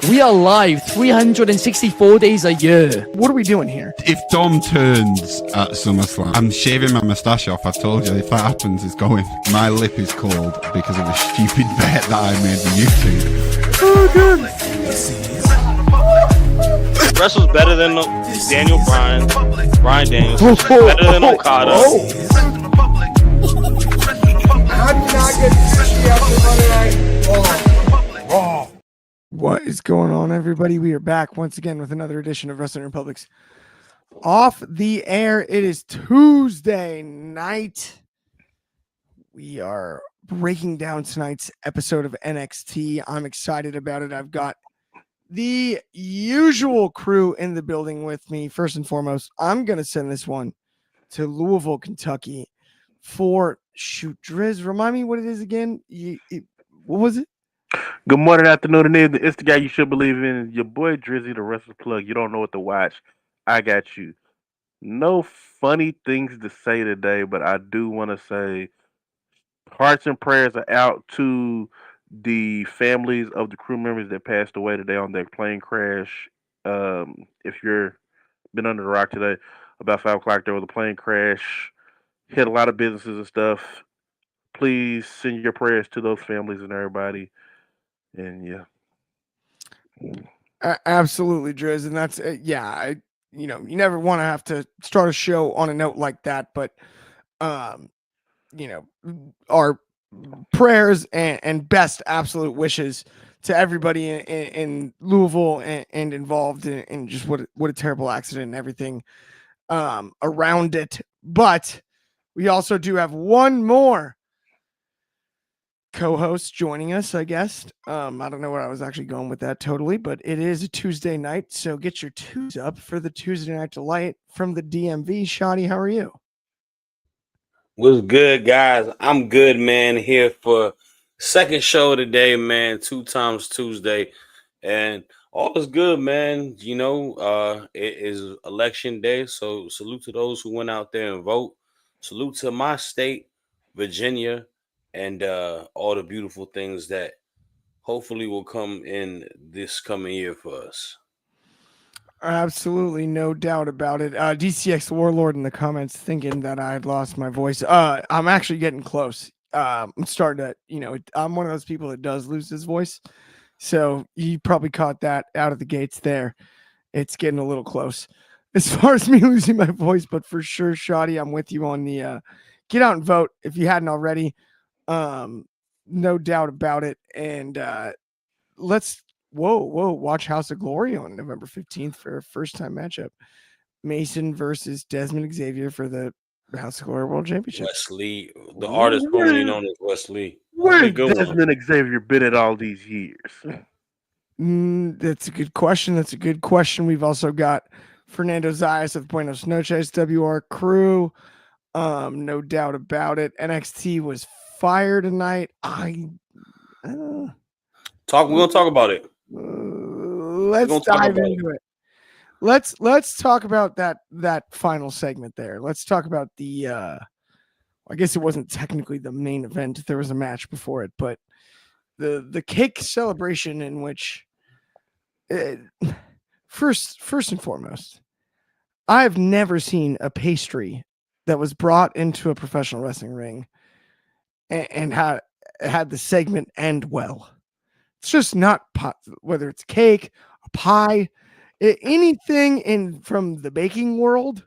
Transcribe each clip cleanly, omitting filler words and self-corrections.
We are live 364 days a year. What are we doing here? If Dom turns at SummerSlam, I'm shaving my moustache off. I told you, if that happens, it's going. My lip is cold because of a stupid bet that I made with YouTube. Oh, good. Wrestle's better than Daniel Bryan Daniels. Better than Okada. How do you not get sushi after Monday Night Raw? What is going on, everybody? We are back once again with another edition of Wrestling Republic's Off the Air. It is Tuesday night. We are breaking down tonight's episode of NXT. I'm excited about it. I've got the usual crew in the building with me. First and foremost, I'm going to send this one to Louisville, Kentucky for Drizz. Remind me what it is again. What was it? Good morning, afternoon, and evening. It's the guy you should believe in. Your boy Drizzy, the Wrestler Plug. You don't know what to watch. I got you. No funny things to say today, but I do want to say hearts and prayers are out to the families of the crew members that passed away today on their plane crash. If you're been under the rock today, about 5 o'clock there was a plane crash. Hit a lot of businesses and stuff. Please send your prayers to those families and everybody. And yeah. Absolutely, Drizz. And that's, you never want to have to start a show on a note like that, but, our prayers and best absolute wishes to everybody in Louisville and involved in just what a terrible accident and everything around it. But we also do have one more co-host joining us, I guess. I don't know where I was actually going with that totally, but it is a Tuesday night, so get your twos up for the Tuesday Night Delight from the DMV. Shoddy, how are you? What's good, guys? I'm good, man. Here for second show of the day, man. 2 times Tuesday, and all is good, man. It is election day, so salute to those who went out there and vote. Salute to my state, Virginia, and all the beautiful things that hopefully will come in this coming year for us. Absolutely, no doubt about it. DCX Warlord in the comments thinking that I had lost my voice. I'm actually getting close. I'm starting to, I'm one of those people that does lose his voice. So you probably caught that out of the gates there. It's getting a little close as far as me losing my voice, but for sure, Shoddy, I'm with you on the get out and vote if you hadn't already. No doubt about it. And let's watch House of Glory on November 15th for a first time matchup. Mason versus Desmond Xavier for the House of Glory World Championship. Wesley, the artist formerly known as Wesley. Where's Desmond Xavier been at all these years? That's a good question. We've also got Fernando Zayas of Buenos Noches WR crew. No doubt about it. NXT was fire tonight. We're gonna talk about it. Let's dive into it. Let's talk about that final segment there. Let's talk about the I guess it wasn't technically the main event. There was a match before it, but the cake celebration in which first and foremost, I've never seen a pastry that was brought into a professional wrestling ring and had the segment end well. It's just not whether it's cake, a pie, anything from the baking world.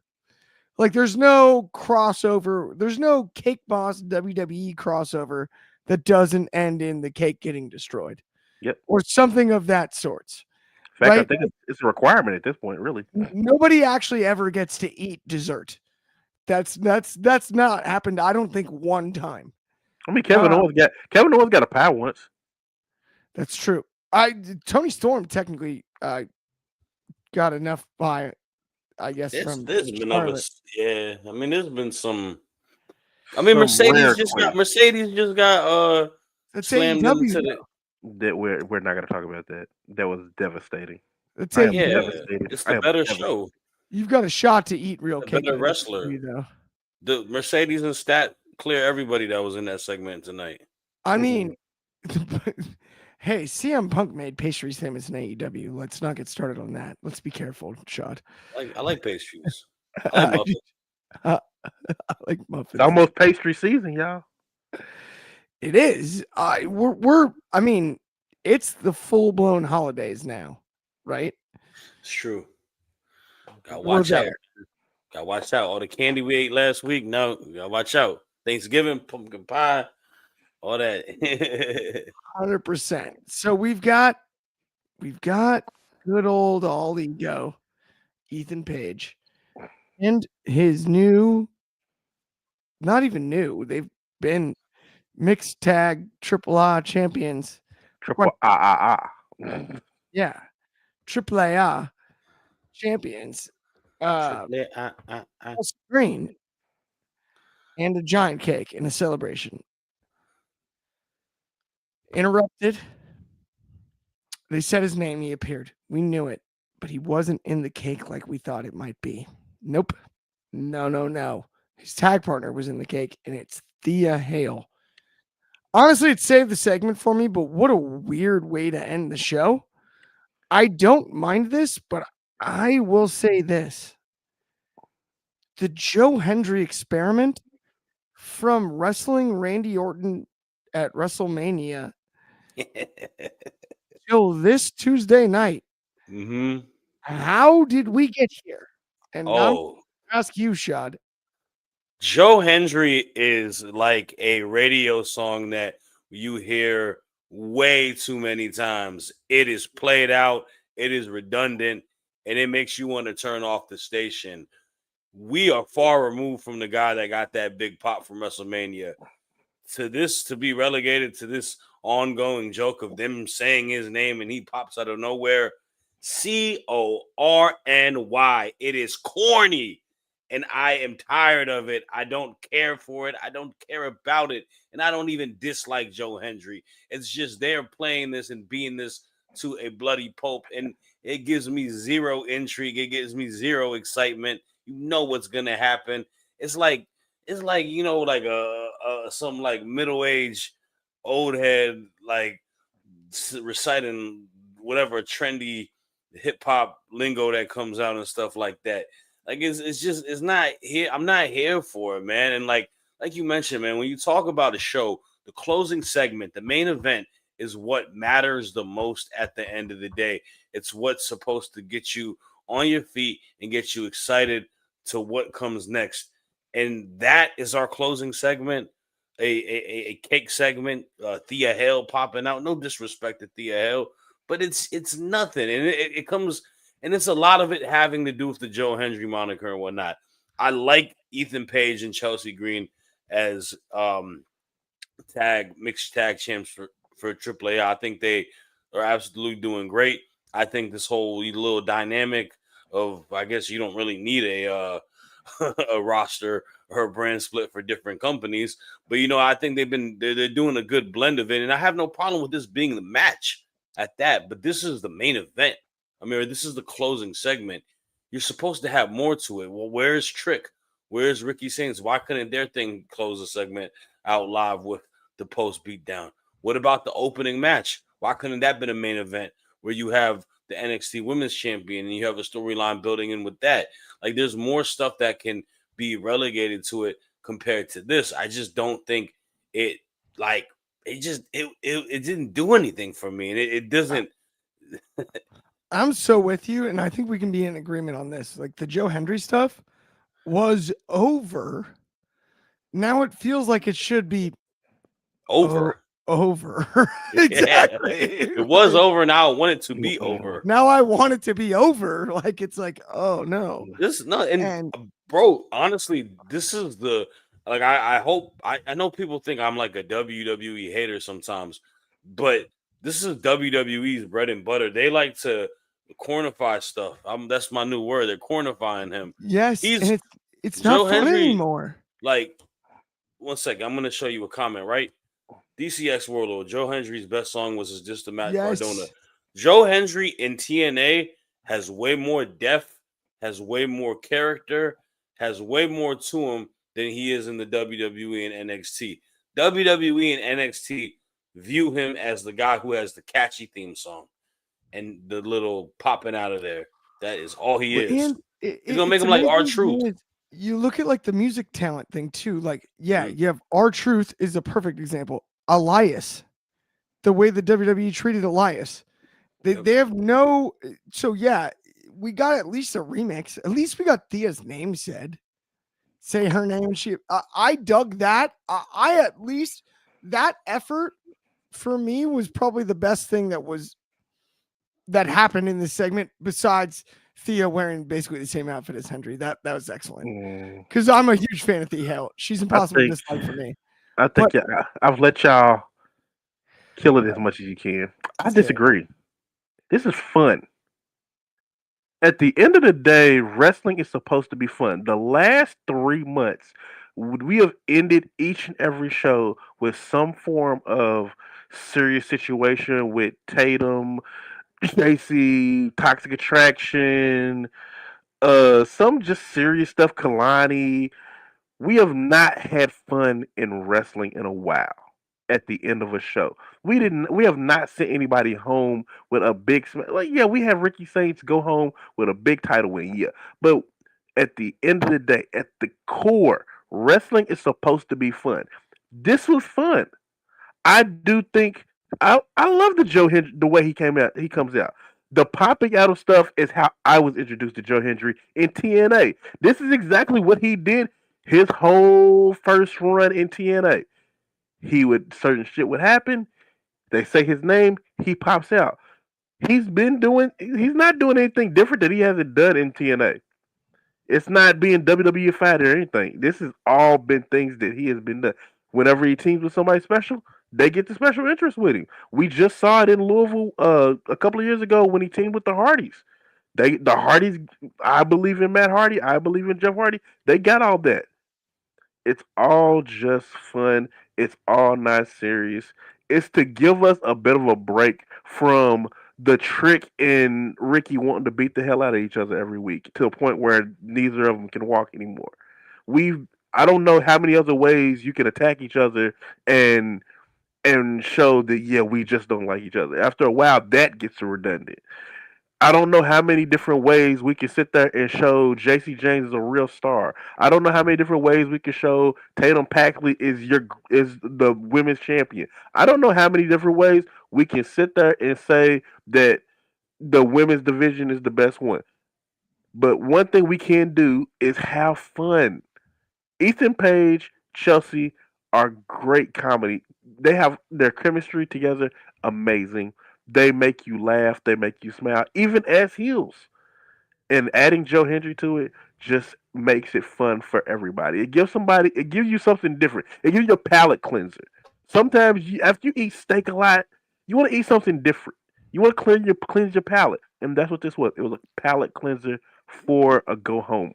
Like there's no crossover. There's no Cake Boss WWE crossover that doesn't end in the cake getting destroyed. Yep. Or something of that sort. In fact, right? I think it's a requirement at this point, really. Nobody actually ever gets to eat dessert. That's not happened, I don't think, one time. I mean, Kevin Owens got a pie once. That's true. Tony Storm technically got enough pie, I guess. There's been there's been some. I mean, Mercedes just got slammed into the. That we're not going to talk about that. That was devastating. Devastating. It's the better show. You've got a shot to eat real cake. Better wrestler. The Mercedes and Stat clear everybody that was in that segment tonight. I mean, Hey, CM Punk made pastries famous in AEW. Let's not get started on that. Let's be careful, Shad. I like pastries. I like I, muffins. I like It's muffins. almost pastry season, y'all. It is. We're. I mean, it's the full blown holidays now, right? It's true. Gotta We're watch out. there. Gotta watch out. All the candy we ate last week. No, gotta watch out. Thanksgiving, pumpkin pie, all that. 100%. So we've got good old all ego, Ethan Page, and his new, not even new. They've been mixed tag triple A champions. Triple ah. Yeah, triple A champions. Triple A. Screen and a giant cake in a celebration. Interrupted. They said his name. He appeared. We knew it, but he wasn't in the cake like we thought it might be. Nope. No. His tag partner was in the cake, and it's Thea Hale. Honestly, it saved the segment for me, but what a weird way to end the show. I don't mind this, but I will say this. The Joe Hendry experiment from wrestling Randy Orton at WrestleMania till this Tuesday night. Mm-hmm. How did we get here? And now I'm Oh, gonna ask you, Shad. Joe Hendry is like a radio song that you hear way too many times. It is played out, it is redundant, and it makes you want to turn off the station. We are far removed from the guy that got that big pop from WrestleMania. To be relegated to this ongoing joke of them saying his name and he pops out of nowhere. Corny. It is corny. And I am tired of it. I don't care for it. I don't care about it. And I don't even dislike Joe Hendry. It's just they're playing this and being this to a bloody pulp. And it gives me zero intrigue. It gives me zero excitement. You know what's gonna happen. It's like like some like middle-aged old head like reciting whatever trendy hip hop lingo that comes out and stuff like that. Like it's not here. I'm not here for it, man. And like you mentioned, man, when you talk about a show, the closing segment, the main event is what matters the most at the end of the day. It's what's supposed to get you on your feet and get you excited to what comes next. And that is our closing segment, a cake segment. Thea Hale popping out. No disrespect to Thea Hale, but it's nothing, and it comes, and it's a lot of it having to do with the Joe Hendry moniker and whatnot. I like Ethan Page and Chelsea Green as mixed tag champs for AAA. I think they are absolutely doing great. I think this whole little dynamic of, I guess you don't really need a a roster or a brand split for different companies, but I think they're doing a good blend of it, and I have no problem with this being the match at that. But this is the main event. I mean, this is the closing segment. You're supposed to have more to it. Well, where's Trick? Where's Ricky Saints? Why couldn't their thing close the segment out live with the post beatdown? What about the opening match? Why couldn't that been a main event where you have the NXT Women's Champion and you have a storyline building in with that? Like, there's more stuff that can be relegated to it compared to this. I just don't think it it didn't do anything for me, and it doesn't. I'm so with you, and I think we can be in agreement on this. Like the Joe Hendry stuff was over. Now it feels like it should be Over. Over. Yeah. Exactly. It was over. Now I want it to be over. Now I want it to be over. Like it's like, oh no. And bro, honestly, this is the I hope I know people think I'm like a WWE hater sometimes, but this is WWE's bread and butter. They like to cornify stuff. That's my new word. They're cornifying him. Yes, He's and it's not Joe fun Hendry anymore. Like, one second, I'm gonna show you a comment, right? DCX Warlord, Joe Hendry's best song was Just a Matt Cardona. Joe Hendry in TNA has way more depth, has way more character, has way more to him than he is in the WWE and NXT. WWE and NXT view him as the guy who has the catchy theme song and the little popping out of there. That is all he is. And He's gonna make it's him like amazing R-Truth. to me is you look at like the music talent thing too. Like, yeah, Mm. you have R-Truth is a perfect example. Elias, the way the WWE treated Elias, they have no. So yeah, we got at least a remix. At least we got Thea's name said. Say her name. I dug that. I at least that effort for me was probably the best thing that happened in this segment. Besides Thea wearing basically the same outfit as Hendry, that was excellent. Because I'm a huge fan of Thea Hale. She's impossible to dislike for me. I think I've let y'all kill it as much as you can. I disagree. This is fun. At the end of the day, wrestling is supposed to be fun. The last 3 months, we have ended each and every show with some form of serious situation with Tatum, JC, Toxic Attraction, some just serious stuff, Kalani. We have not had fun in wrestling in a while. At the end of a show, we have not sent anybody home with a big like. Yeah, we have Ricky Saints go home with a big title win. Yeah, but at the end of the day, at the core, wrestling is supposed to be fun. This was fun. I do think I love the Joe Hendry the way he came out. He comes out. The popping out of stuff is how I was introduced to Joe Hendry in TNA. This is exactly what he did his whole first run in TNA. Certain shit would happen. They say his name, he pops out. He's not doing anything different that he hasn't done in TNA. It's not being WWE-fied or anything. This has all been things that he has been done. Whenever he teams with somebody special, they get the special interest with him. We just saw it in Louisville a couple of years ago when he teamed with the Hardys. The Hardys, I believe in Matt Hardy. I believe in Jeff Hardy. They got all that. It's all just fun. It's all not serious. It's to give us a bit of a break from the Trick and Ricky wanting to beat the hell out of each other every week to a point where neither of them can walk anymore. I don't know how many other ways you can attack each other and show that yeah, we just don't like each other. After a while that gets redundant. I don't know how many different ways we can sit there and show JC James is a real star. I don't know how many different ways we can show Tatum Packley is the women's champion. I don't know how many different ways we can sit there and say that the women's division is the best one. But one thing we can do is have fun. Ethan Page, Chelsea are great comedy. They have their chemistry together amazing. They make you laugh. They make you smile, even as heels. And adding Joe Hendry to it just makes it fun for everybody. It gives you something different. It gives you a palate cleanser. Sometimes after you eat steak a lot, you want to eat something different. You want to cleanse your palate, and that's what this was. It was a palate cleanser for a go home.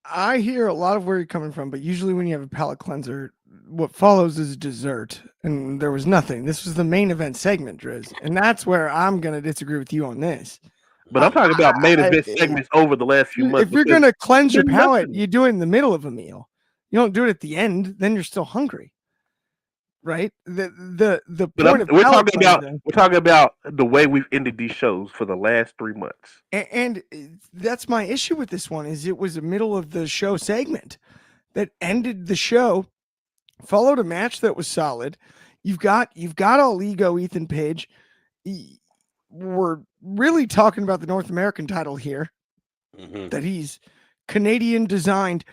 I hear a lot of where you're coming from, but usually when you have a palate cleanser, what follows is dessert, and there was nothing. This was the main event segment, Driz, and that's where I'm going to disagree with you on this. But I'm talking about main event segments over the last few months. If you're going to cleanse your palate, you do it in the middle of a meal. You don't do it at the end, then you're still hungry. Right? The point of we're talking about the way we've ended these shows for the last 3 months. And that's my issue with this one is it was a middle of the show segment that ended the show, followed a match that was solid. You've got all ego Ethan Page. We're really talking about the North American title here, that he's Canadian designed,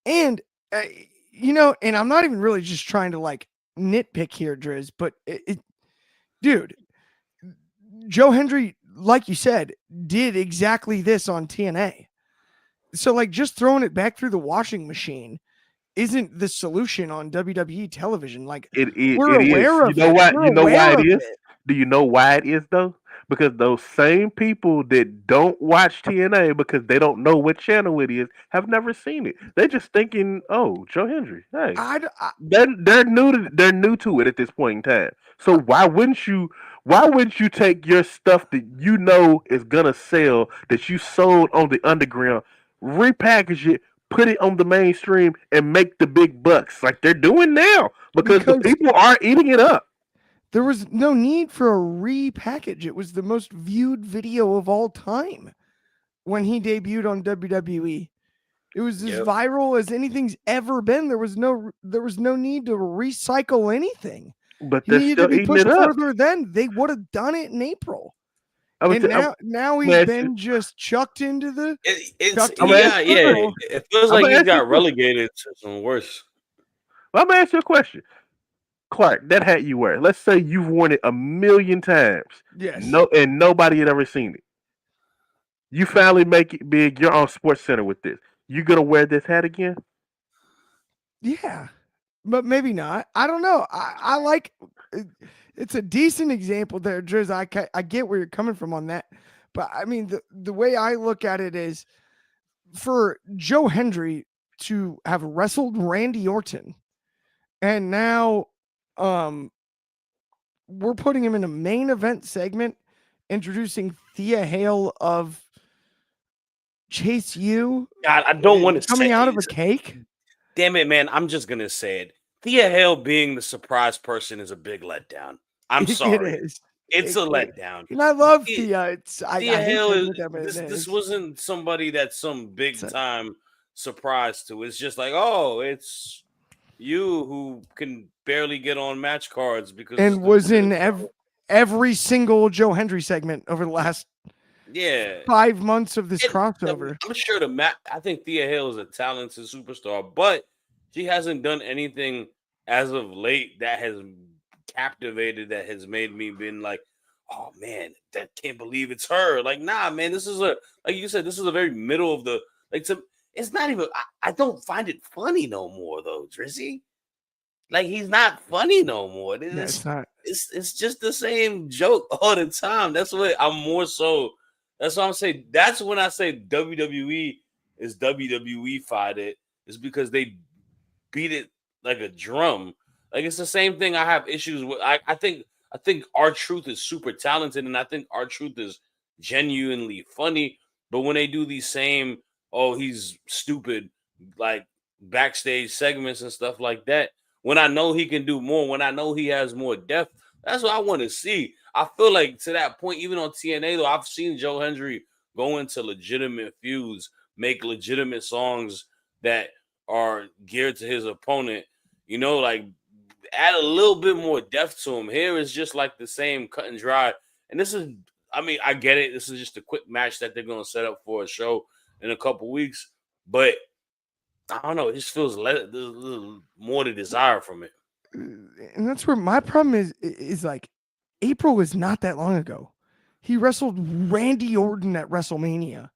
and and I'm not even really just trying to like nitpick here, Driz, but dude, Joe Hendry, like you said, did exactly this on TNA. So like just throwing it back through the washing machine isn't the solution on WWE television. Like we're aware of it. You know why it is? Do you know why it is though? Because those same people that don't watch TNA because they don't know what channel it is have never seen it. They're just thinking, "Oh, Joe Hendry, hey." They're new to it at this point in time. So why wouldn't you take your stuff that you know is gonna sell that you sold on the underground, repackage it, put it on the mainstream, and make the big bucks like they're doing now because the people are eating it up. There was no need for a repackage. It was the most viewed video of all time when he debuted on WWE. It was as Yep. viral as anything's ever been. There was no need to recycle anything. But He they're needed to still be eating pushed it up. further then. They would have done it in April. I would And t- I'm- now I'm he's gonna been just chucked into the It's chucked I'm into gonna the ask yeah. circle. It feels I'm like gonna he's ask you a got question. relegated to some worse. Well, I'm gonna ask you a question. Clark, that hat you wear. Let's say you've worn it a million times. Yes. And nobody had ever seen it. You finally make it big. You're on Sports Center with this. You gonna wear this hat again? Yeah. But maybe not. I don't know. I like it's a decent example there, Driz. I get where you're coming from on that. But I mean the way I look at it is for Joe Hendry to have wrestled Randy Orton and now we're putting him in a main event segment introducing Thea Hale of Chase U God, I don't want to coming say out of a it. cake. Damn it, man. I'm just gonna say it. Thea Hale being the surprise person is a big letdown. I'm sorry. It is. It's a It- letdown. And I love Thea- Thea. I Thea hate Hale to is admit that, but it this is. wasn't somebody that's some big It's a- time surprise to. It's just like, oh, it's you who can barely get on match cards because and was in every single Joe Hendry segment over the last yeah 5 months of this And crossover. I'm sure I think Thea Hale is a talented superstar, but she hasn't done anything as of late that has captivated, that has made me been like, oh man, that can't believe it's her. Like, nah, man, this is like you said, this is a very middle of the it's not even I don't find it funny no more though, Drizzy. Like he's not funny no more. Yeah, it's not. It's just the same joke all the time. That's what I'm more so. That's what I'm saying. That's when I say WWE is WWE-fied it. Is because they beat it like a drum. Like it's the same thing. I have issues with. I think R-Truth is super talented, and I think R-Truth is genuinely funny. But when they do these same, oh, he's stupid, like backstage segments and stuff like that. When I know he can do more, when I know he has more depth, that's what I want to see. I feel like to that point, even on TNA, though, I've seen Joe Hendry go into legitimate feuds, make legitimate songs that are geared to his opponent, like add a little bit more depth to him. Here is just like the same cut and dry. And this is, I mean, I get it. This is just a quick match that they're going to set up for a show in a couple weeks. But I don't know. It just feels more to desire from it. And that's where my problem is like April was not that long ago. He wrestled Randy Orton at WrestleMania.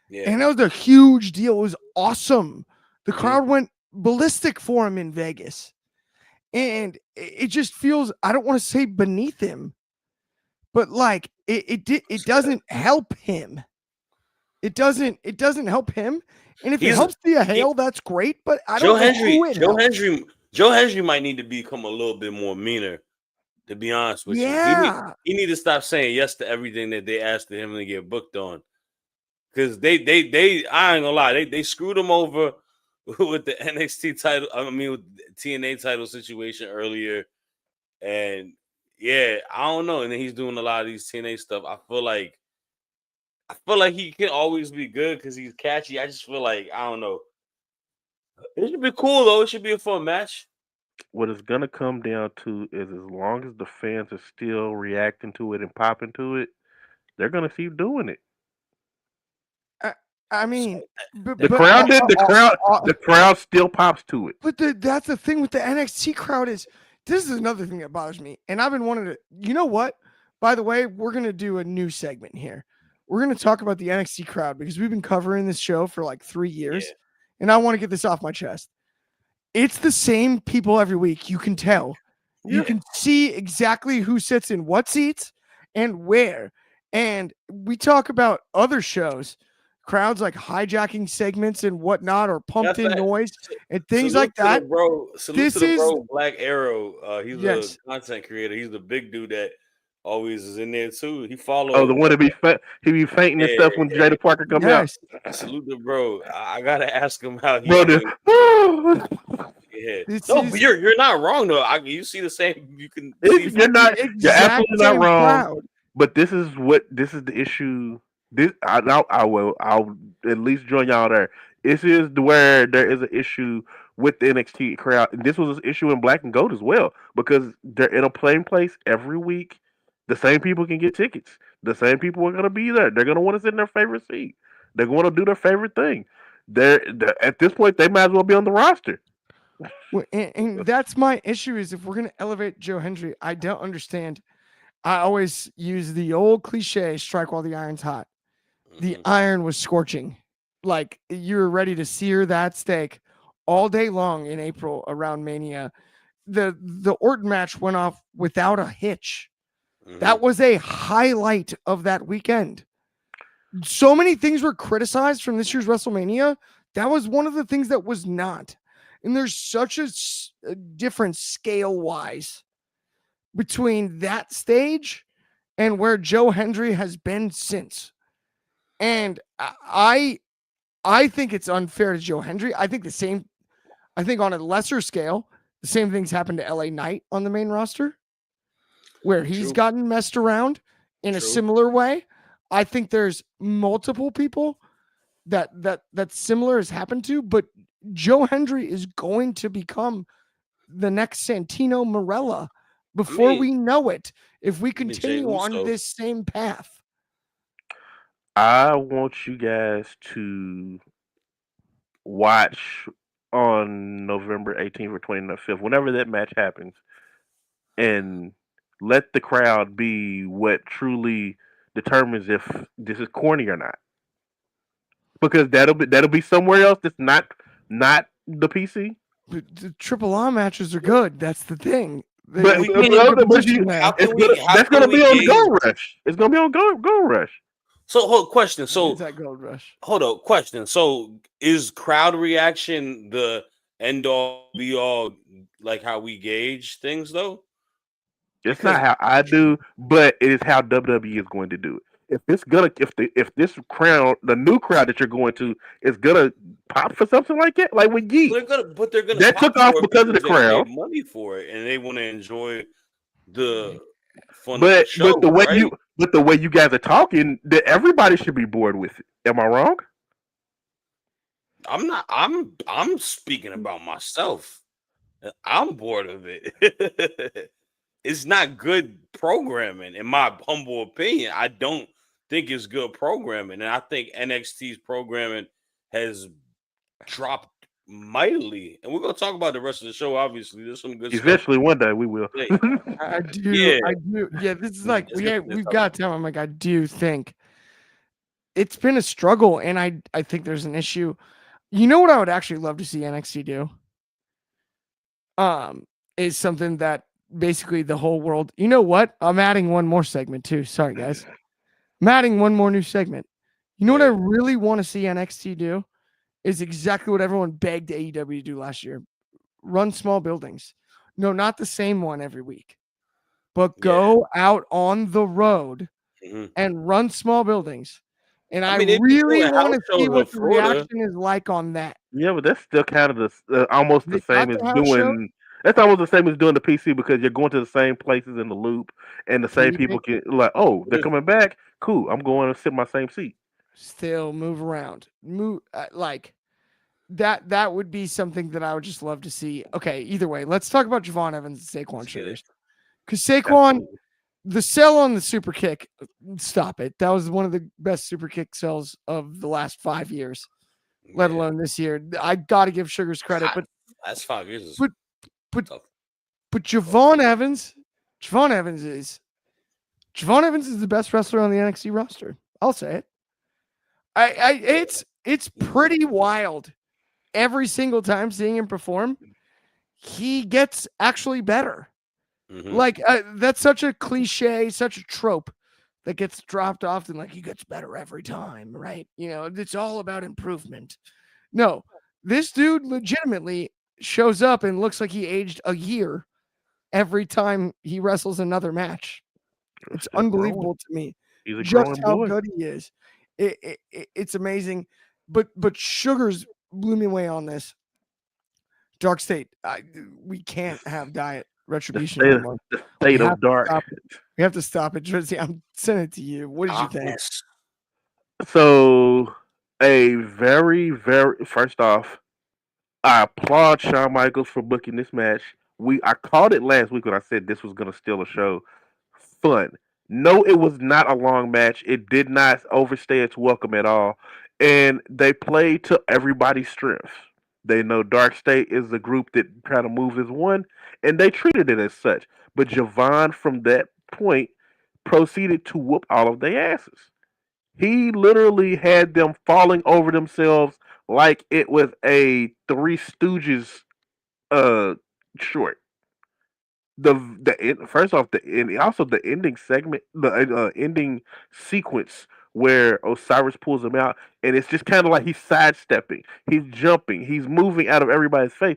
Yeah. And that was a huge deal. It was awesome. The crowd went ballistic for him in Vegas. And it just feels, I don't want to say beneath him, but like it doesn't help him. It doesn't help him. And if it helps Thea Hale, that's great. But I don't know who it helps. Joe Hendry might need to become a little bit more meaner, to be honest with you. He need to stop saying yes to everything that they asked him to get booked on. Because they I ain't gonna lie, they screwed him over with the NXT title. I mean, with the TNA title situation earlier. And yeah, I don't know. And then he's doing a lot of these TNA stuff. I feel like he can always be good because he's catchy. I just feel like, I don't know. It should be cool, though. It should be a fun match. What it's going to come down to is as long as the fans are still reacting to it and popping to it, they're going to keep doing it. I mean, the crowd still pops to it. But that's the thing with the NXT crowd is this is another thing that bothers me. And I've been wanting to, you know what? By the way, we're going to do a new segment here. We're going to talk about the NXT crowd because we've been covering this show for like 3 years. Yeah. And I want to get this off my chest. It's the same people every week. You can tell. Yeah. You can see exactly who sits in what seats and where. And we talk about other shows, crowds like hijacking segments and whatnot, or pumped in noise and things like that. Salute to the bro, Black Arrow. He's a content creator. He's the big dude that always is in there too. He follows. Oh, the one that he be fainting and stuff when Jada Parker comes out. Salute the bro. I gotta ask him how he. Bro, Yeah. This No, is but you're not wrong though. You see the same. You can see You're not. the You're exact absolutely not same wrong. crowd. But this is the issue. I'll at least join y'all there. This is where there is an issue with the NXT crowd. And this was an issue in Black and Gold as well because they're in a playing place every week. The same people can get tickets. The same people are going to be there. They're going to want to sit in their favorite seat. They're going to do their favorite thing. They're at this point they might as well be on the roster. Well, and that's my issue is if we're gonna elevate Joe Hendry, I don't understand. I always use the old cliche: "Strike while the iron's hot." The Mhm. iron was scorching, like you were ready to sear that steak all day long in April around Mania. The Orton match went off without a hitch. That Mhm. was a highlight of that weekend. So many things were criticized from this year's WrestleMania. That was one of the things that was not. And there's such a difference scale wise between that stage and where Joe Hendry has been since. And I think it's unfair to Joe Hendry. I think on a lesser scale, the same things happened to LA Knight on the main roster, where he's True. gotten messed around in a True. similar way. I think there's multiple people that similar has happened to, but Joe Hendry is going to become the next Santino Marella before mean- we know it if we I mean, Jay continue on Uso. this same path. I want you guys to watch on November 18th or 25th, whenever that match happens, and let the crowd be what truly determines if this is corny or not. Because that'll be somewhere else that's not the PC. But the Triple R matches are good. That's the thing. But, We but, can't- but push you- you now. How can we? How that's can gonna we be on gauge- Gold Rush. It's gonna be on Gold Rush. So, question. So, Is that Gold Rush? hold up, question. So, is crowd reaction the end all be all, like how we gauge things, though? It's Because- not how I do, but it is how WWE is going to do it. If this crowd, the new crowd that you're going to, is gonna pop for something like that, like with Geek, But they're gonna. That pop took off for it because of the they crowd. paid money for it, and they want to enjoy the fun of the but show. but the way right? you guys are talking, that everybody should be bored with it. Am I wrong? I'm not. I'm speaking about myself. I'm bored of it. It's not good programming, in my humble opinion. I don't think it's good programming, and I think NXT's programming has dropped mightily. And we're gonna talk about the rest of the show. Obviously, there's some good stuff. Eventually, one day we will. Hey, I do. Yeah. I do. Yeah, this is like It's definitely we've tough. got time. I'm like, I do think it's been a struggle, and I think there's an issue. You know what I would actually love to see NXT do? Is something that basically the whole world. You know what? I'm adding one more segment too. Sorry, guys. I'm adding one more new segment. You know what I Yeah. really want to see NXT do? Is exactly what everyone begged AEW to do last year. Run small buildings. No, not the same one every week, but Yeah. go out on the road Mhm. and run small buildings. And I I mean, they be really doing want to house shows see in what the Florida. reaction is like on that. Yeah, but that's still kind of almost the They same got as the house show? doing. That's almost the same as doing the PC because you're going to the same places in the loop, and the same Keep people it can like, oh, they're Yeah. coming back. Cool, I'm going to sit in my same seat. still move around. Move like that would be something that I would just love to see. Okay, either way, let's talk about Javon Evans and Saquon Let's get Sugars. it. Because Saquon, Absolutely. the sell on the super kick, stop it. That was one of the best super kick sells of the last 5 years, let Yeah. alone this year. I got to give Sugars credit, but That's 5 years. Is but tough. but Javon Evans is the best wrestler on the NXT roster. I'll say it. It's pretty wild. Every single time seeing him perform, he gets actually better. Mhm. Like that's such a cliche, such a trope that gets dropped often. Like he gets better every time, right? You know, it's all about improvement. No, this dude legitimately shows up and looks like he aged a year every time he wrestles another match. It's Still growing. unbelievable to me He's a just growing how boy. good he is. It's amazing. But Sugars blew me away on this. Dark State. We can't have Diet The Retribution state, anymore. the state We have of dark. stop it. We have to stop it, Drizzy. I'm sending it to you. What did you think? Darkness. So, a very, very first off, I applaud Shawn Michaels for booking this match. I called it last week when I said this was gonna steal a show. Fun. No, it was not a long match. It did not overstay its welcome at all. And they played to everybody's strengths. They know Dark State is the group that kind of moves as one, and they treated it as such. But Javon, from that point, proceeded to whoop all of their asses. He literally had them falling over themselves like it was a Three Stooges uh short. First off, also the ending segment, the ending sequence where Osiris pulls him out, and it's just kind of like he's sidestepping, he's jumping, he's moving out of everybody's face,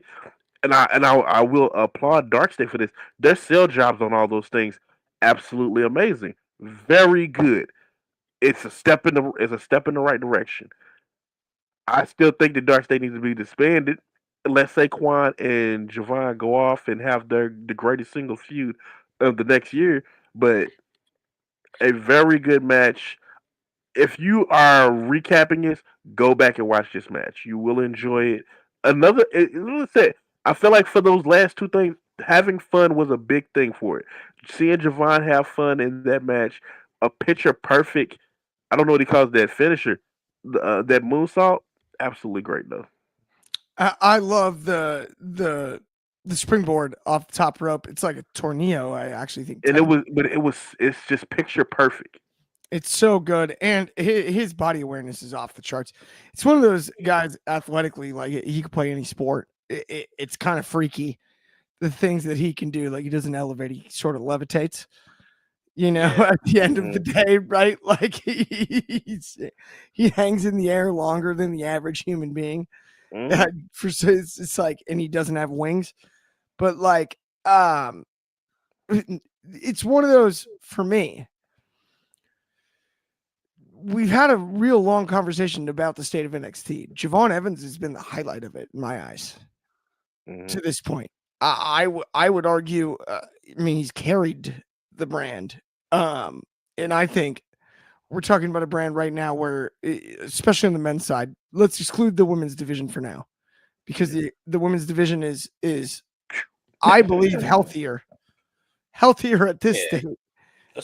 and I will applaud Darkstay for this. Their sell jobs on all those things, absolutely amazing, very good. It's a step in the right direction. I still think the Dark State needs to be disbanded. Let Saquon and Javon go off and have the greatest single feud of the next year. But a very good match. If you are recapping this, go back and watch this match. You will enjoy it. Let's say, I feel like for those last two things, having fun was a big thing for it. Seeing Javon have fun in that match, a picture perfect. I don't know what he calls that finisher, that moonsault. Absolutely great though. I love the springboard off the top rope. It's like a tornado. I actually think, And it's just picture perfect. it's so good, and his body awareness is off the charts. It's one of those guys athletically, like he could play any sport. It's kind of freaky the things that he can do. Like he doesn't elevate; he sort of levitates. At the end of the day, right? Like he hangs in the air longer than the average human being. It's like, and he doesn't have wings, but like, it's one of those for me. We've had a real long conversation about the state of NXT. Javon Evans has been the highlight of it in my eyes to this point. I would argue. He's carried the brand, and I think we're talking about a brand right now where, especially on the men's side, let's exclude the women's division for now, because the women's division is I believe healthier at this stage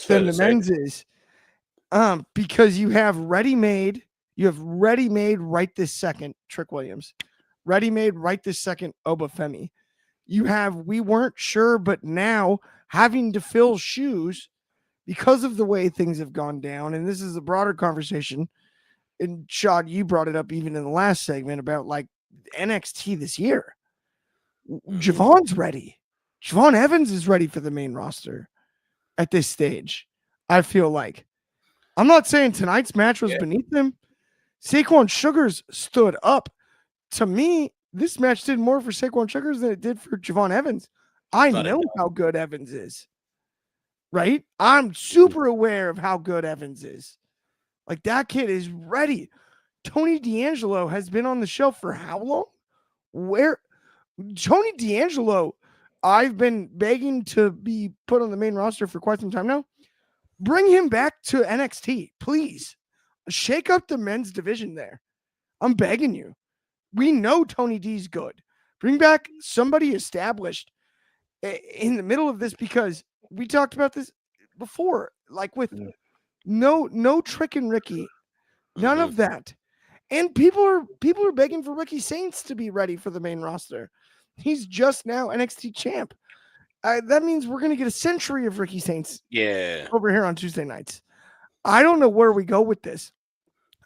than the men's is. Because you have ready-made right this second Trick Williams, ready-made right this second Obafemi. You have we weren't sure, but now having to fill shoes because of the way things have gone down. And this is a broader conversation. And Shad, you brought it up even in the last segment about like NXT this year. Javon's ready. Javon Evans is ready for the main roster at this stage. I feel like. I'm not saying tonight's match was beneath him. Saquon Sugars stood up. To me, this match did more for Saquon Sugars than it did for Javon Evans. I know how good Evans is, right? I'm super aware of how good Evans is. Like, that kid is ready. Tony D'Angelo has been on the show for how long? Tony D'Angelo, I've been begging to be put on the main roster for quite some time now. Bring him back to NXT, please. Shake up the men's division there. I'm begging you. We know Tony D's good. Bring back somebody established in the middle of this, because we talked about this before, like with no Trick and Ricky, none of that. And people are begging for Ricky Saints to be ready for the main roster. He's just now NXT champ. That means we're going to get a century of Ricky Saints over here on Tuesday nights. I don't know where we go with this.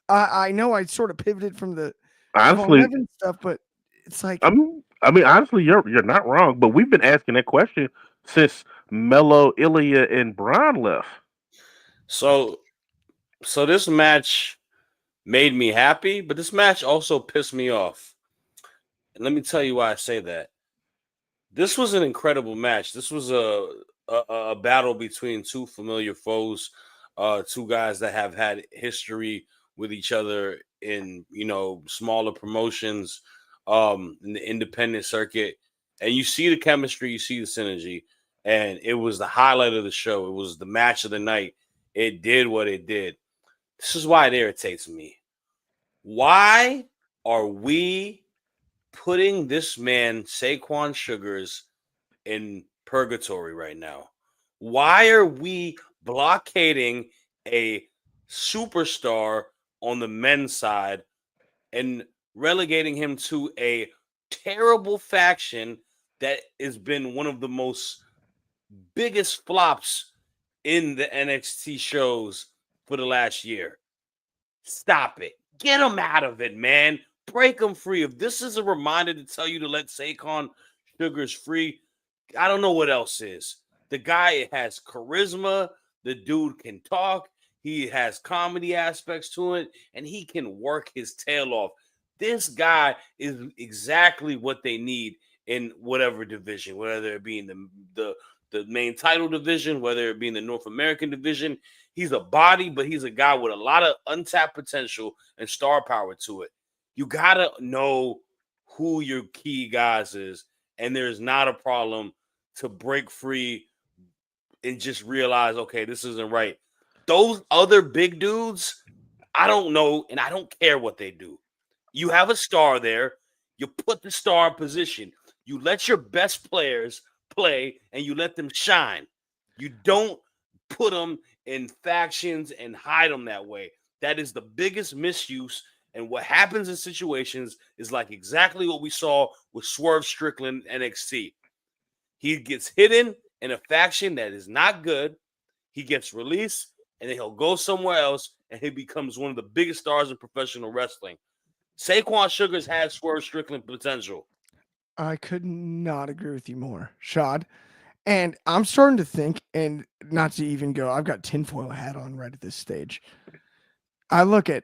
I know I sort of pivoted from the honestly stuff, but it's like, honestly, you're not wrong. But we've been asking that question since Mello, Ilya, and Braun left. So this match made me happy, but this match also pissed me off. And let me tell you why I say that. This was an incredible match. This was a battle between two familiar foes, two guys that have had history with each other in smaller promotions. in the independent circuit, and you see the chemistry, you see the synergy, and it was the highlight of the show. It was the match of the night. It did what it did. This is why it irritates me. Why are we putting this man Saquon Sugars in purgatory right now? Why are we blockading a superstar on the men's side and relegating him to a terrible faction that has been one of the most biggest flops in the NXT shows for the last year? Stop it. Get him out of it, man. Break him free. If this is a reminder to tell you to let Saquon Sugars free, I don't know what else is. The guy has charisma. The dude can talk. He has comedy aspects to it, and he can work his tail off. This guy is exactly what they need in whatever division, whether it be in the main title division, whether it be in the North American division. He's a body, but he's a guy with a lot of untapped potential and star power to it. You got to know who your key guys is, and there's not a problem to break free and just realize, okay, this isn't right. Those other big dudes, I don't know, and I don't care what they do. You have a star there. You put the star in position. You let your best players play, and you let them shine. You don't put them in factions and hide them that way. That is the biggest misuse. And what happens in situations is like exactly what we saw with Swerve Strickland NXT. He gets hidden in a faction that is not good. He gets released, and then he'll go somewhere else, and he becomes one of the biggest stars in professional wrestling. Saquon Sugars has Swerve Strickland potential. I could not agree with you more, Shad. And I'm starting to think, and not to even go, I've got tinfoil hat on right at this stage. I look at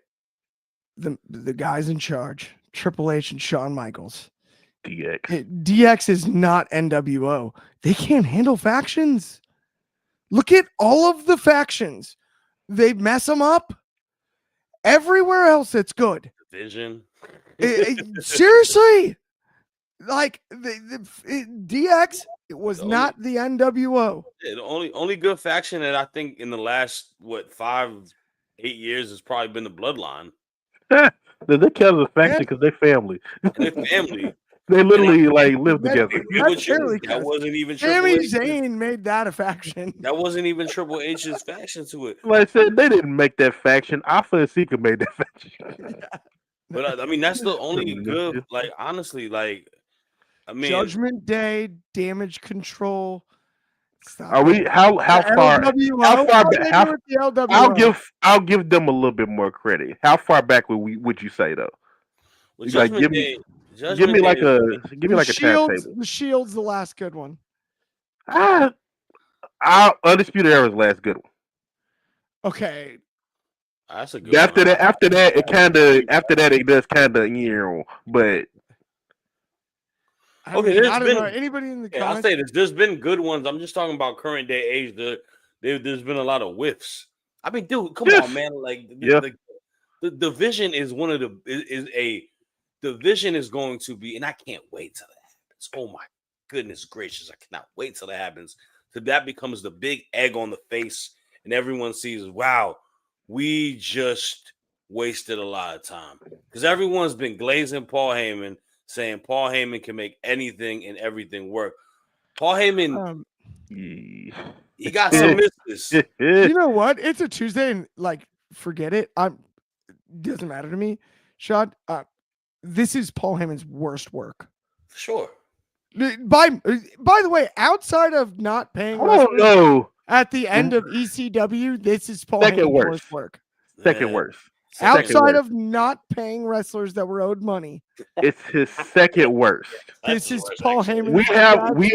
the guys in charge, Triple H and Shawn Michaels. DX is not NWO. They can't handle factions. Look at all of the factions. They mess them up. Everywhere else, it's good. Division. Seriously. Like DX, it was not the NWO. The only good faction that I think in the last 5-8 years has probably been the Bloodline. They count as a faction because they're family. And they're family. They literally live together. That wasn't even Sami Zayn made that a faction. That wasn't even Triple H's faction to it. Like I said, they didn't make that faction. Alpha and Seeker made that faction. Yeah. But I mean, that's the only good. Like honestly, I mean, Judgment Day, Damage Control. Stop. Are we how far? How far back? I'll give them a little bit more credit. How far back would you say though? Well, give me like a timetable. The Shield's the last good one. Undisputed Era's last good one. Okay. That's a good after one. that it does but okay, there's been anybody in the comments. I'll say this: there's been good ones. I'm just talking about current day age. There's been a lot of whiffs. I mean, dude, come on, man! Like the division is one of the vision is going to be, and I can't wait till that happens. Oh my goodness gracious, I cannot wait till that happens. So that becomes the big egg on the face, and everyone sees, wow, we just wasted a lot of time because everyone's been glazing Paul Heyman, saying Paul Heyman can make anything and everything work. Paul Heyman, he got some misses. You know what? It's a Tuesday, and forget it. Doesn't matter to me. Shad, this is Paul Heyman's worst work. Sure. By the way, outside of not paying at the end of ECW, this is Paul Heyman's worst work. Second worst. Outside of not paying wrestlers that were owed money, it's his second worst. This is Paul Heyman.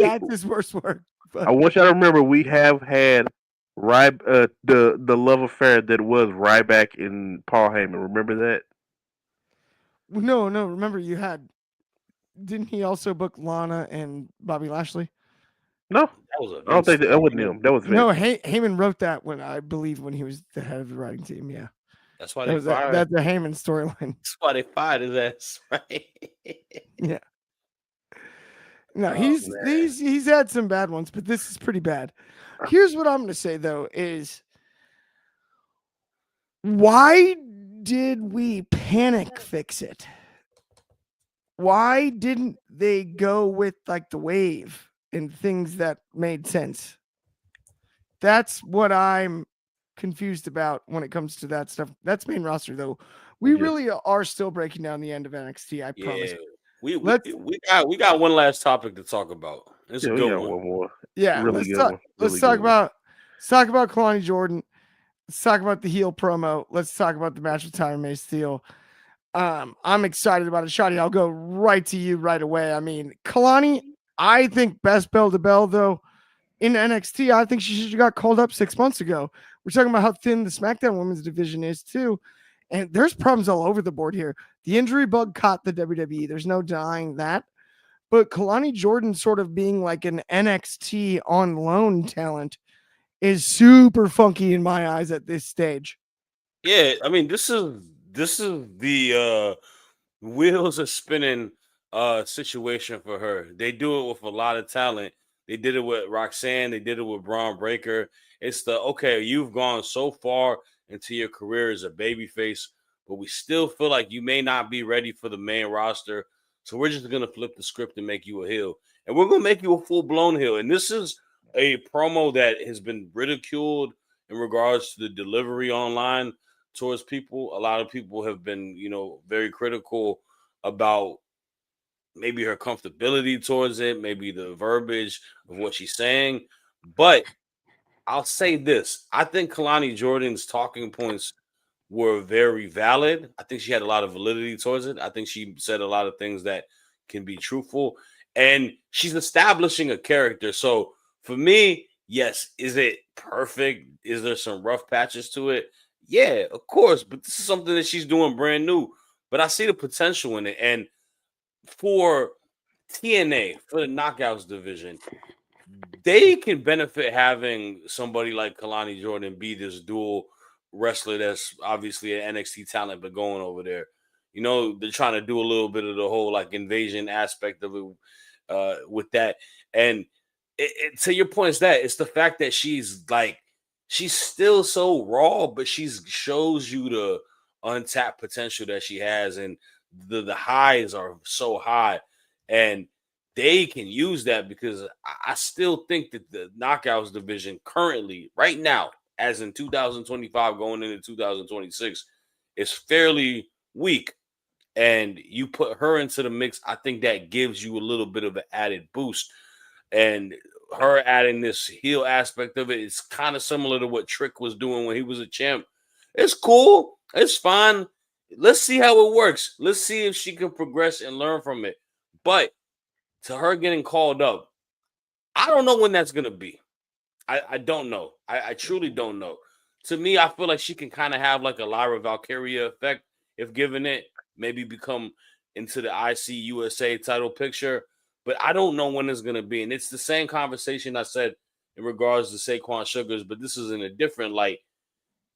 That's his worst work. But I want y'all to remember we have had the love affair that was Ryback and Paul Heyman. Remember that? No. Remember didn't he also book Lana and Bobby Lashley? No, I don't think that wasn't him. That was Vince. No. Heyman wrote that when he was the head of the writing team. Yeah. That's why That they was fired. that's a Heyman storyline. That's why they fired his ass. Right? Yeah. No, Oh he's man. he's had some bad ones, but this is pretty bad. Here's what I'm gonna say though: is why did we panic fix it? Why didn't they go with like the wave and things that made sense? That's what I'm confused about when it comes to that stuff. That's main roster though. We Yes. really are still breaking down the end of NXT. I promise. Yeah. We Let's got one last topic to talk about. It's a Yeah, we good got one. one more. yeah, Really let's good talk. one. Let's Really talk good one. about Kalani Jordan. Let's talk about the heel promo. Let's talk about the match with Tyler May Steele. I'm excited about it. Shadi, I'll go right to you right away. I mean, Kalani, I think best bell to bell though in NXT. I think she should have got called up 6 months ago. We're talking about how thin the SmackDown women's division is too. And there's problems all over the board here. The injury bug caught the WWE. There's no denying that. But Kalani Jordan sort of being like an NXT on loan talent is super funky in my eyes at this stage. Yeah, I mean, this is the wheels are spinning situation for her. They do it with a lot of talent. They did it with Roxanne, they did it with Braun Breaker. It's the okay, you've gone so far into your career as a babyface, but we still feel like you may not be ready for the main roster. So we're just gonna flip the script and make you a heel. And we're gonna make you a full-blown heel. And this is a promo that has been ridiculed in regards to the delivery online towards people. A lot of people have been, very critical about maybe her comfortability towards it, maybe the verbiage of what she's saying. But I'll say this: I think Kalani Jordan's talking points were very valid. I think she had a lot of validity towards it. I think she said a lot of things that can be truthful, and she's establishing a character. So for me, yes, is it perfect? Is there some rough patches to it? Yeah, of course, but this is something that she's doing brand new. But I see the potential in it, and for TNA, for the Knockouts division, they can benefit having somebody like Kalani Jordan be this dual wrestler that's obviously an NXT talent, but going over there. They're trying to do a little bit of the whole like invasion aspect of it with that. And to your point, is that it's the fact that she's still so raw, but she's shows you the untapped potential that she has, and the highs are so high. And they can use that because I still think that the knockouts division currently, right now, as in 2025 going into 2026, is fairly weak. And you put her into the mix, I think that gives you a little bit of an added boost. And her adding this heel aspect of it is kind of similar to what Trick was doing when he was a champ. It's cool. It's fine. Let's see how it works. Let's see if she can progress and learn from it. But to her getting called up, I don't know when that's gonna be. I don't know. I truly don't know. To me, I feel like she can kind of have like a Lyra Valkyria effect if given it, maybe become into the IC USA title picture. But I don't know when it's gonna be. And it's the same conversation I said in regards to Saquon Sugars, but this is in a different light.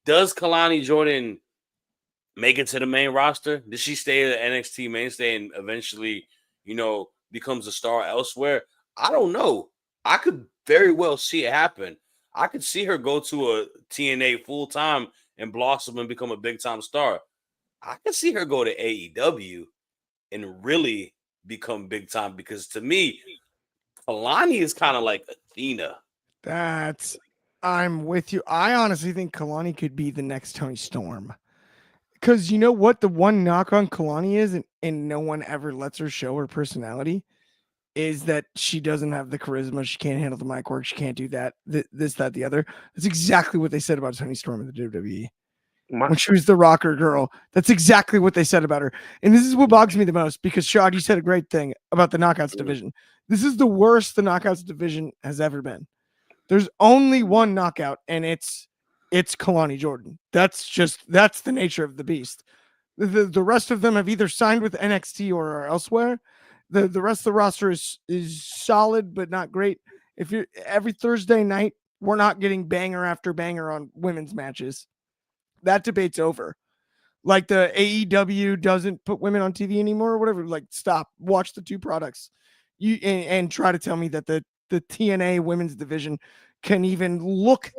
Does Kalani Jordan make it to the main roster? Does she stay at the NXT mainstay and eventually, becomes a star elsewhere? I don't know. I could very well see it happen. I could see her go to a TNA full time and blossom and become a big time star. I could see her go to AEW and really become big time because to me, Kalani is kind of like Athena. I'm with you. I honestly think Kalani could be the next Tony Storm. Because you know what the one knock on Kalani is, and no one ever lets her show her personality, is that she doesn't have the charisma. She can't handle the mic work. She can't do that, this, that, the other. That's exactly what they said about Tony Storm in the WWE. When she was the rocker girl, that's exactly what they said about her. And this is what bogs me the most because Shad, you said a great thing about the knockouts division. This is the worst the knockouts division has ever been. There's only one knockout, and it's Kalani Jordan. That's the nature of the beast. The rest of them have either signed with NXT or are elsewhere. The rest of the roster is solid but not great. If you're every Thursday night, we're not getting banger after banger on women's matches. That debate's over. Like the AEW doesn't put women on TV anymore or whatever. Like, stop, watch the two products. And try to tell me that the TNA women's division can even look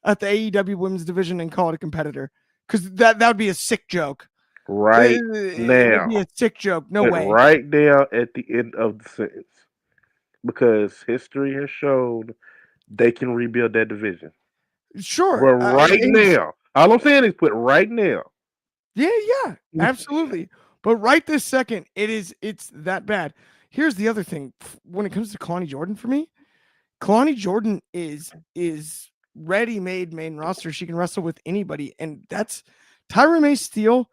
at the AEW women's division and call it a competitor. Because that would be a sick joke. Right It would now. be a sick joke. No But way. right now at the end of the sentence. Because history has shown they can rebuild that division. Sure. But right now, all I'm saying is put right now. Yeah, absolutely. But right this second, it's that bad. Here's the other thing. When it comes to Kalani Jordan, for me, Kalani Jordan is ready-made main roster. She can wrestle with anybody, and that's Tyra May Steele.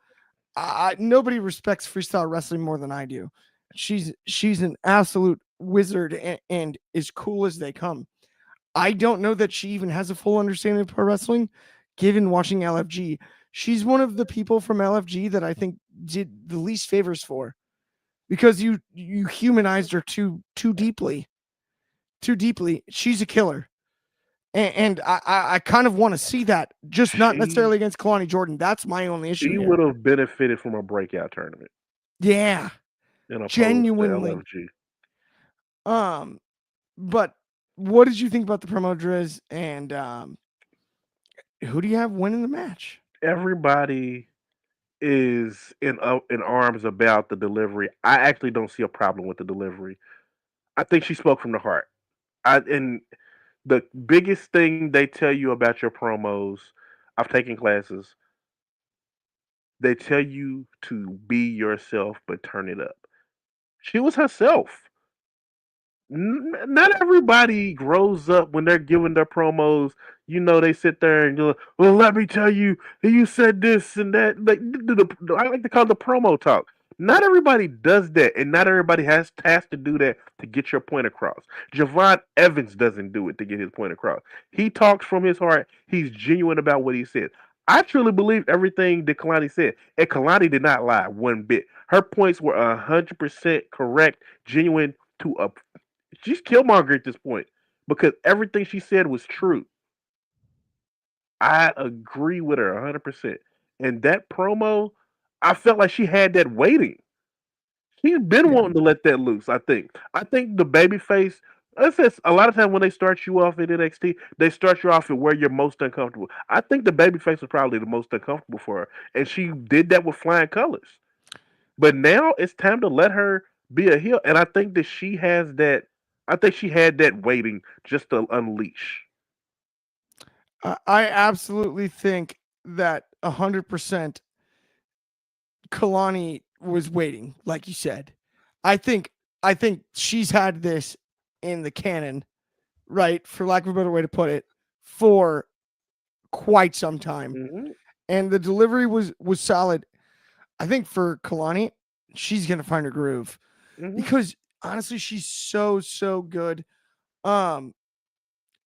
Nobody respects freestyle wrestling more than I do. She's an absolute wizard and as cool as they come. I don't know that she even has a full understanding of pro wrestling, given watching LFG. She's one of the people from LFG that I think did the least favors for, because you humanized her too deeply. She's a killer, and I kind of want to see that, just not necessarily against Kalani Jordan. That's my only issue. She here. would have benefited from a breakout tournament. Yeah, genuinely. LFG. But what did you think about the promo, Driz? And who do you have winning the match? Everybody is in arms about the delivery. I actually don't see a problem with the delivery. I think she spoke from the heart. And the biggest thing they tell you about your promos, I've taken classes. They tell you to be yourself, but turn it up. She was herself. Not everybody grows up when they're giving their promos. You know, they sit there and go, "Well, let me tell you, you said this and that." Like, I like to call it the promo talk. Not everybody does that, and not everybody has to do that to get your point across. Javon Evans doesn't do it to get his point across. He talks from his heart. He's genuine about what he said. I truly believe everything that Kalani said, and Kalani did not lie one bit. Her points were 100% correct, genuine to a. She's Killmonger at this point because everything she said was true. I agree with her 100%. And that promo, I felt like she had that waiting. She's been wanting to let that loose, I think. I think the babyface, a lot of times when they start you off at NXT, they start you off at where you're most uncomfortable. I think the babyface was probably the most uncomfortable for her. And she did that with flying colors. But now it's time to let her be a heel. And I think that she has that. I think she had that waiting just to unleash. I absolutely think that 100% Kalani was waiting, like you said. I think she's had this in the canon, right, for lack of a better way to put it, for quite some time. Mm-hmm. And the delivery was solid. I think for Kalani, she's gonna find her groove, because honestly, she's so good.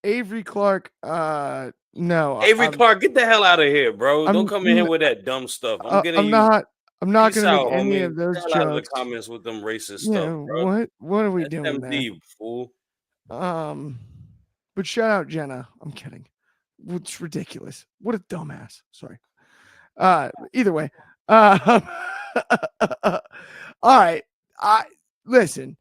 Avery Clark, no. Avery Clark, get the hell out of here, bro. Don't come in here n- with that dumb stuff. I'm I'm you. not Peace gonna make out, any homie. of those Get the hell out of the jokes. comments with them racist Yeah, stuff, bro. what are we doing there? SMD, fool. But shout out Jenna. I'm kidding. It's ridiculous. What a dumbass. Sorry. Either way. All right. Listen.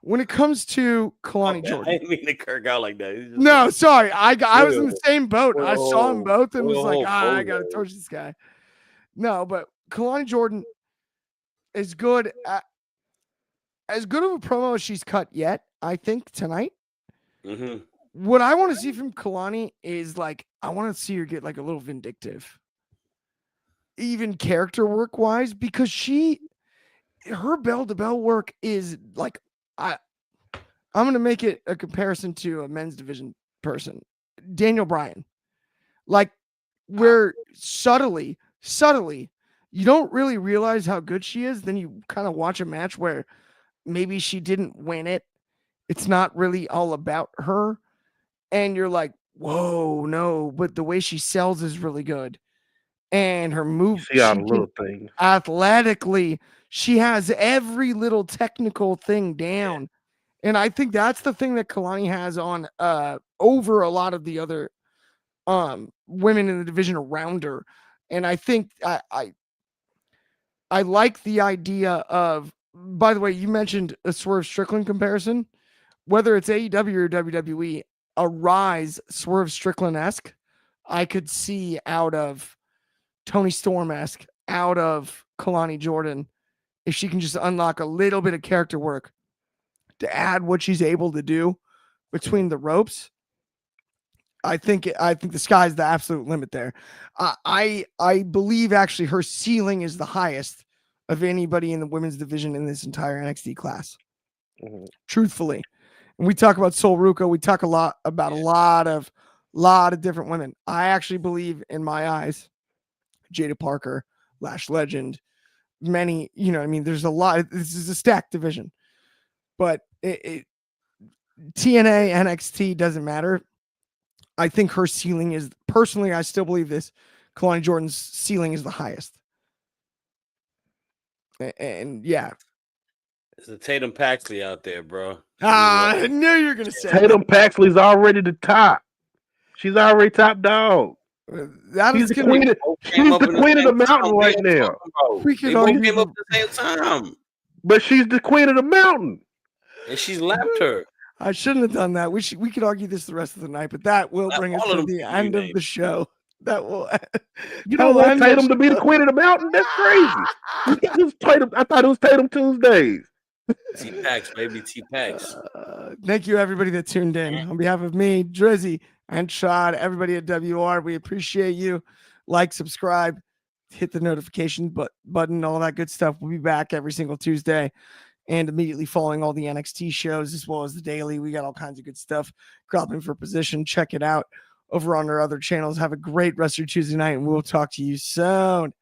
When it comes to Kalani Jordan, I didn't mean to kirk out like that. no, sorry. I was in the same boat. I saw them both and was like, I gotta Whoa. torch this guy. No, but Kalani Jordan is good as good of a promo as she's cut yet, I think, tonight. Mm-hmm. What I want to see from Kalani is, like, I want to see her get like a little vindictive, even character work wise, because her bell to bell work is like, I'm gonna make it a comparison to a men's division person, Daniel Bryan, like, where subtly you don't really realize how good she is. Then you kind of watch a match where maybe she didn't win it. It's not really all about her. And you're like, whoa, no, but the way she sells is really good. And her move, See all the little things. Athletically, she has every little technical thing down. And I think that's the thing that Kalani has on over a lot of the other women in the division around her. And I think I like the idea of, by the way, you mentioned a Swerve Strickland comparison, whether it's AEW or WWE, a Rise Swerve Strickland-esque, I could see out of Tony Storm-esque, out of Kalani Jordan, if she can just unlock a little bit of character work to add what she's able to do between the ropes. I think the sky's the absolute limit there. I believe actually her ceiling is the highest of anybody in the women's division in this entire NXT class. Truthfully, when we talk about Sol Ruca, we talk a lot about a lot of different women. I actually believe, in my eyes, Jada Parker, Lash Legend, many, you know, I mean, there's a lot. This is a stacked division, but TNA, NXT doesn't matter. I think her ceiling is, personally, I still believe this, Kalani Jordan's ceiling is the highest. And yeah. There's a Tatum Paxley out there, bro. I knew you were going to say Tatum Paxley's already the top. She's already top dog. She's the queen of the mountain right now. They both came up at the same time. But she's the queen of the mountain. And she's lapped her. I shouldn't have done that. We could argue this the rest of the night, but that will bring us to the end of the show. That will. You don't want Tatum to be the queen of the mountain? That's crazy. I thought it was Tatum Tuesdays. T-Pax, baby, T-Pax. Thank you, everybody that tuned in. On behalf of me, Dryzzy, and Shad, everybody at WR, we appreciate you. Like, subscribe, hit the notification button, all that good stuff. We'll be back every single Tuesday and immediately following all the NXT shows as well as the daily. We got all kinds of good stuff. Grappling for Position. Check it out over on our other channels. Have a great rest of your Tuesday night, and we'll talk to you soon.